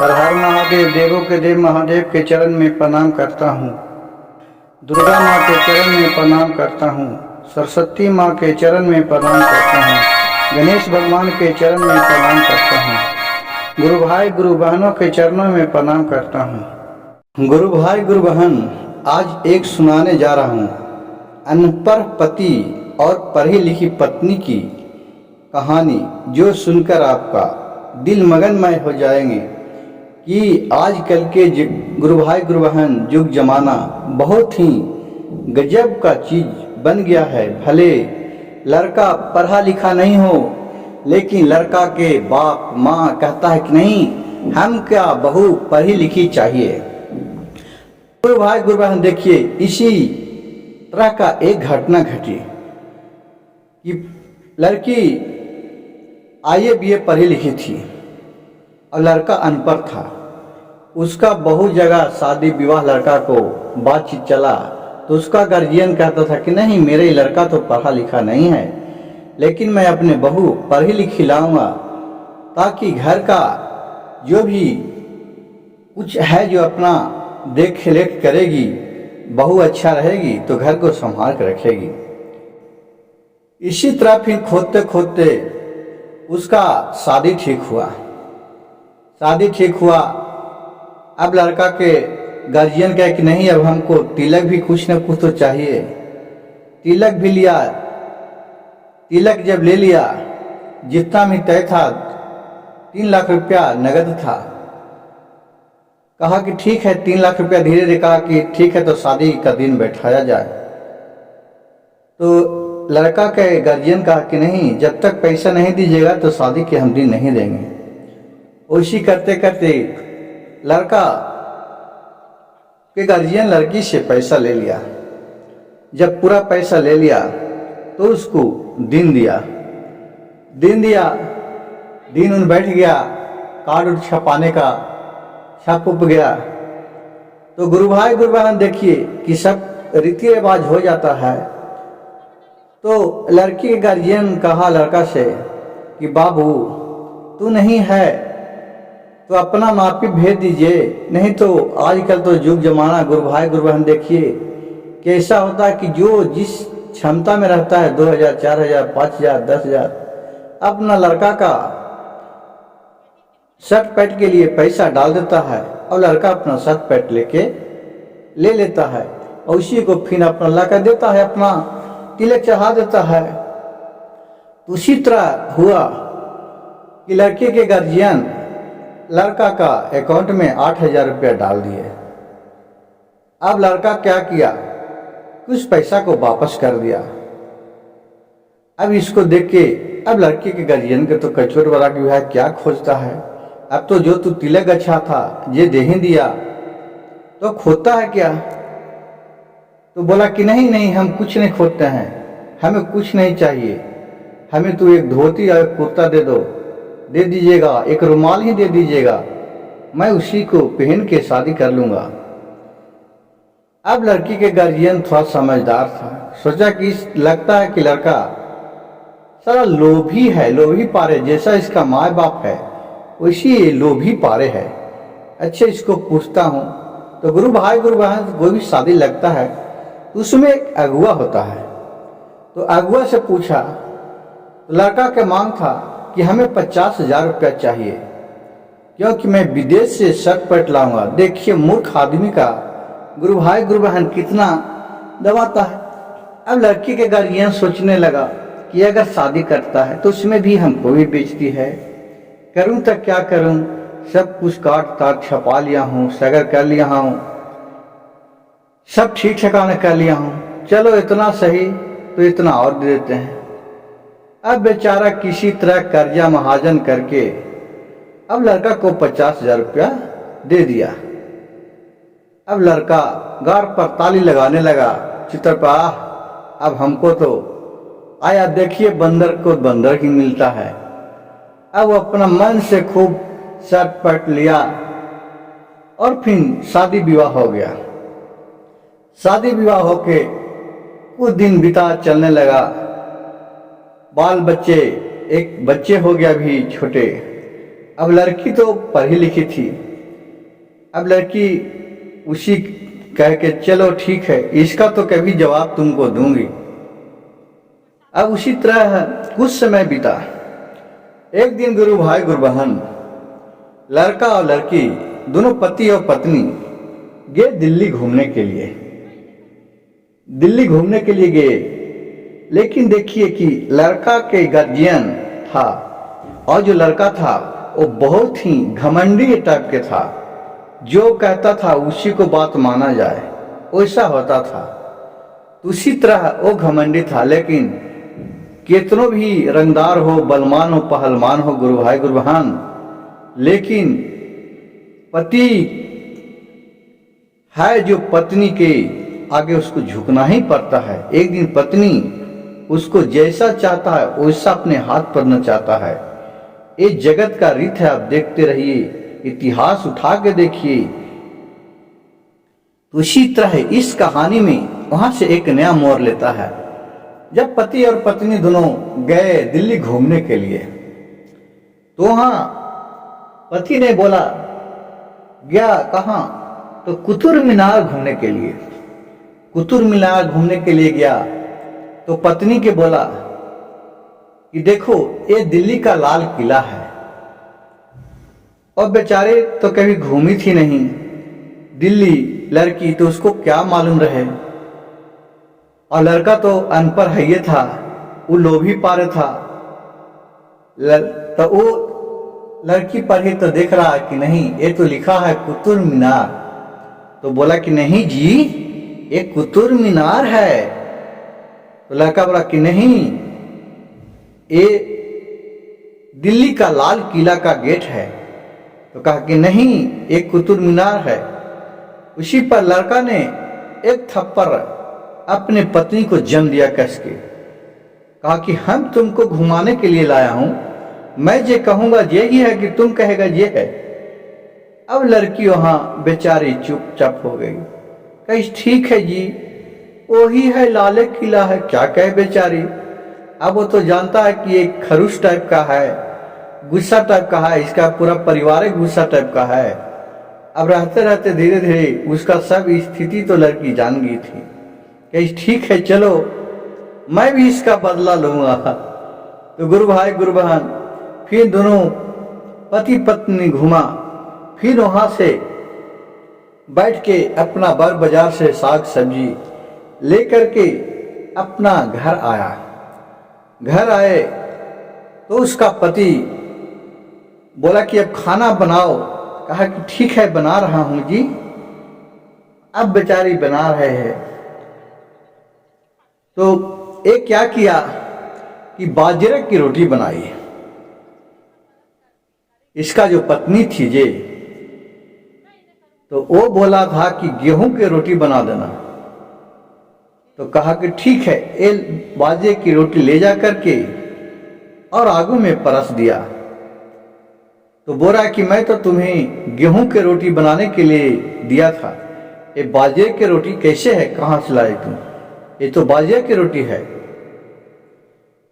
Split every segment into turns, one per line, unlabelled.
हर हर महादेव, देवों के देव महादेव के चरण में प्रणाम करता हूँ। दुर्गा माँ के चरण में प्रणाम करता हूँ। सरस्वती माँ के चरण में प्रणाम करता हूँ। गणेश भगवान के चरण में प्रणाम करता हूँ। गुरु भाई गुरु बहनों के चरणों में प्रणाम करता हूँ। गुरु भाई गुरु बहन, आज एक सुनाने जा रहा हूँ अनपढ़ पति और पढ़ी लिखी पत्नी की कहानी, जो सुनकर आपका दिल मगनमय हो जाएंगे कि आजकल के गुरु भाई गुरु बहन युग जमाना बहुत ही गजब का चीज बन गया है। भले लड़का पढ़ा लिखा नहीं हो, लेकिन लड़का के बाप माँ कहता है कि नहीं, हम क्या बहू पढ़ी लिखी चाहिए। गुरु भाई गुरु बहन, देखिए इसी तरह का एक घटना घटी कि लड़की IAS BA पढ़ी लिखी थी और लड़का अनपढ़ था। उसका बहुत जगह शादी विवाह लड़का को बातचीत चला तो उसका गार्जियन कहता था कि नहीं, मेरे लड़का तो पढ़ा लिखा नहीं है, लेकिन मैं अपने बहू पढ़ी लिखी लाऊंगा ताकि घर का जो भी कुछ है जो अपना देख रेख करेगी, बहू अच्छा रहेगी तो घर को संभाल कर रखेगी। इसी तरह फिर खोदते खोदते उसका शादी ठीक हुआ। अब लड़का के गार्जियन कहे कि नहीं, अब हमको तिलक भी कुछ न कुछ तो चाहिए। तिलक भी लिया। तिलक जब ले लिया, जितना भी तय था 3 लाख रुपया नगद था। कहा कि ठीक है, 3 लाख रुपया धीरे धीरे कहा कि ठीक है, तो शादी का दिन बैठाया जाए। तो लड़का के गार्जियन कहा कि नहीं, जब तक पैसा नहीं दीजिएगा तो शादी के हम दिन नहीं देंगे। उसी करते करते लड़का के गार्जियन लड़की से पैसा ले लिया। जब पूरा पैसा ले लिया तो उसको दिन दिया। दिन उन बैठ गया, कार्ड छपाने का छप उप गया। तो गुरु भाई गुरु बहन, देखिए कि सब रीति रिवाज हो जाता है। तो लड़की के गार्जियन कहा लड़का से कि बाबू, तू नहीं है तो अपना नापी भेज दीजिए, नहीं तो आजकल तो युग जमाना गुरु भाई गुरु बहन, देखिए कैसा होता है कि जो जिस क्षमता में रहता है 2000, 4000, 5000, 10,000 अपना लड़का का शर्ट पैंट के लिए पैसा डाल देता है और लड़का अपना शर्ट पैंट लेके ले लेता है और उसी को फिर अपना लड़का देता है, अपना तिलक चढ़ा देता है। तो उसी तरह हुआ कि लड़के के गार्जियन लड़का का अकाउंट में 8,000 रुपया डाल दिए। अब लड़का क्या किया, कुछ पैसा को वापस कर दिया। अब इसको देख के अब लड़के के गार्जियन के तो कचोट वाला कि भाई क्या खोजता है, अब तो जो तू तिलक अच्छा था ये दे ही दिया, तो खोदता है क्या। तो बोला कि नहीं नहीं, हम कुछ नहीं खोदते हैं, हमें कुछ नहीं चाहिए, हमें तो एक धोती और एक कुर्ता दे दीजिएगा, एक रुमाल ही दे दीजिएगा, मैं उसी को पहन के शादी कर लूंगा। अब लड़की के गार्जियन थोड़ा समझदार था, सोचा कि लगता है कि लड़का सारा लोभी है, लोभी पारे, जैसा इसका माँ बाप है वैसी लोभी पारे है। अच्छा, इसको पूछता हूँ। तो गुरु भाई गुरु बहन, कोई भी शादी लगता है उसमें एक अगुआ होता है। तो अगुआ से पूछा, तो लड़का के मांग था कि हमें 50,000 रुपया चाहिए, क्योंकि मैं विदेश से शर्ट पैंट लाऊंगा। देखिए मूर्ख आदमी का गुरु भाई गुरु बहन कितना दबाता है। अब लड़की के गार्जियन सोचने लगा कि अगर शादी करता है तो उसमें भी हमको भी बेचती है, करूं तो क्या करूं, सब कुछ काट ताट छपा लिया हूं, सगर कर लिया हूं, सब ठीक ठिकाने कर लिया हूं, चलो इतना सही तो इतना और दे देते हैं। अब बेचारा किसी तरह कर्जा महाजन करके अब लड़का को 50,000 रुपया दे दिया। अब लड़का गार पर ताली लगाने लगा, चित्र पर, अब हमको तो आया, देखिए बंदर को बंदर ही मिलता है। अब वो अपना मन से खूब शर्ट पैंट लिया और फिर शादी विवाह हो गया। शादी विवाह होके कुछ दिन बिता चलने लगा, बाल बच्चे, एक बच्चे हो गया भी छोटे। अब लड़की तो पढ़ी लिखी थी, अब लड़की उसी कह के चलो ठीक है, इसका तो कभी जवाब तुमको दूंगी। अब उसी तरह कुछ समय बीता। एक दिन गुरु भाई गुरु बहन, लड़का और लड़की दोनों पति और पत्नी गए दिल्ली घूमने के लिए। दिल्ली घूमने के लिए गए, लेकिन देखिए कि लड़का के गार्जियन था और जो लड़का था वो बहुत ही घमंडी टाइप के था। जो कहता था उसी को बात माना जाए, वैसा होता था। उसी तरह वो घमंडी था, लेकिन कितनों भी रंगदार हो, बलवान हो, पहलवान हो गुरु भाई गुरु बहन, लेकिन पति है जो पत्नी के आगे उसको झुकना ही पड़ता है। एक दिन पत्नी उसको जैसा चाहता है वैसा अपने हाथ पकड़ना चाहता है। ये जगत का रीत है, आप देखते रहिए, इतिहास उठा के देखिए। तो इसी तरह इस कहानी में वहां से एक नया मोड़ लेता है। जब पति और पत्नी दोनों गए दिल्ली घूमने के लिए, तो वहां पति ने बोला, गया कहाँ? तो कुतुब मीनार घूमने के लिए। कुतुब मीनार घूमने के लिए गया तो पत्नी के बोला कि देखो ये दिल्ली का लाल किला है। और बेचारे तो कभी घूमी थी नहीं दिल्ली लड़की, तो उसको क्या मालूम रहे। और लड़का तो अनपढ़ है ये था, वो लोभी पारे था। तो वो लड़की पढ़ी तो देख रहा कि नहीं ये तो लिखा है कुतुब मीनार। तो बोला कि नहीं जी ये कुतुब मीनार है। तो लड़का बोला कि नहीं ये दिल्ली का लाल किला का गेट है। तो कहा कि नहीं ये कुतुब मीनार है। उसी पर लड़का ने एक थप्पड़ अपने पत्नी को जम दिया कस के। कहा कि हम तुमको घुमाने के लिए लाया हूं, मैं ये कहूंगा ये ही है कि तुम कहेगा ये है। अब लड़की वहां बेचारी चुपचाप हो गई। कही ठीक है जी वही है लाल किला है, क्या कहे बेचारी। अब वो तो जानता है कि एक खरूश टाइप का है, गुस्सा टाइप का है, इसका पूरा परिवार गुस्सा टाइप का है। अब रहते रहते धीरे धीरे उसका सब स्थिति तो लड़की जान गई थी। कही ठीक है चलो मैं भी इसका बदला लूंगा। तो गुरु भाई गुरु बहन फिर दोनों पति पत्नी घुमा। फिर वहां से बैठ के अपना बर बाजार से साग सब्जी लेकर के अपना घर आया। घर आए तो उसका पति बोला कि अब खाना बनाओ। कहा कि ठीक है बना रहा हूं जी। अब बेचारी बना रहे हैं तो एक क्या किया कि बाजरे की रोटी बनाई। इसका जो पत्नी थी जे, तो वो बोला था कि गेहूं की रोटी बना देना। तो कहा कि ठीक है, ये बाजरे की रोटी ले जा करके और आगू में परस दिया। तो बोला कि मैं तो तुम्हें गेहूं की रोटी बनाने के लिए दिया था, ये बाजरे की रोटी कैसे है, कहां से लाए तुम? ये तो बाजरे की रोटी है।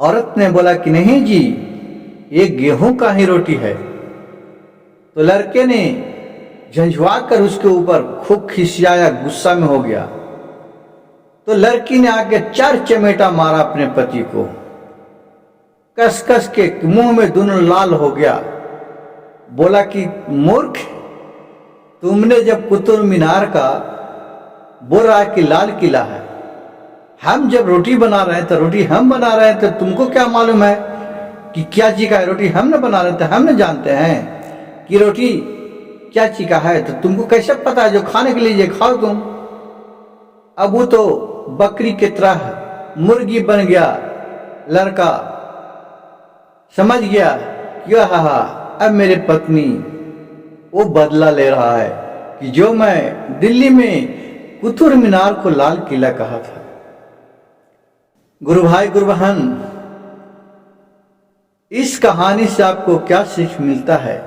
औरत ने बोला कि नहीं जी ये गेहूं का ही रोटी है। तो लड़के ने झंझुआ कर उसके ऊपर खूब खिसियाया, गुस्सा में हो गया। तो लड़की ने आके 4 चमेटा मारा अपने पति को, कस कस के मुंह में दोनों लाल हो गया। बोला कि मूर्ख, तुमने जब कुतुब मीनार का बोल रहा है कि लाल किला है, हम जब रोटी बना रहे हैं तो रोटी हम बना रहे हैं, तो तुमको क्या मालूम है कि क्या चीज का है रोटी? हम न बना रहे थे, हम न जानते हैं कि रोटी क्या चीज का है, तो तुमको कैसे पता है? जो खाने के लिए खाओ तुम। अब वो तो बकरी की तरह मुर्गी बन गया। लड़का समझ गया कि हा अब मेरे पत्नी वो बदला ले रहा है कि जो मैं दिल्ली में कुतुब मीनार को लाल किला कहा था। गुरु भाई गुरु बहन, इस कहानी से आपको क्या सीख मिलता है,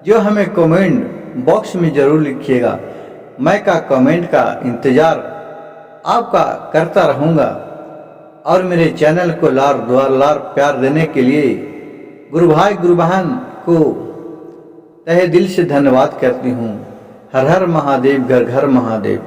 जो हमें कमेंट बॉक्स में जरूर लिखिएगा। मैं का कमेंट का इंतजार आपका करता रहूंगा और मेरे चैनल को लार प्यार देने के लिए गुरु भाई गुरु बहन को तहे दिल से धन्यवाद करती हूँ। हर हर महादेव, घर घर महादेव।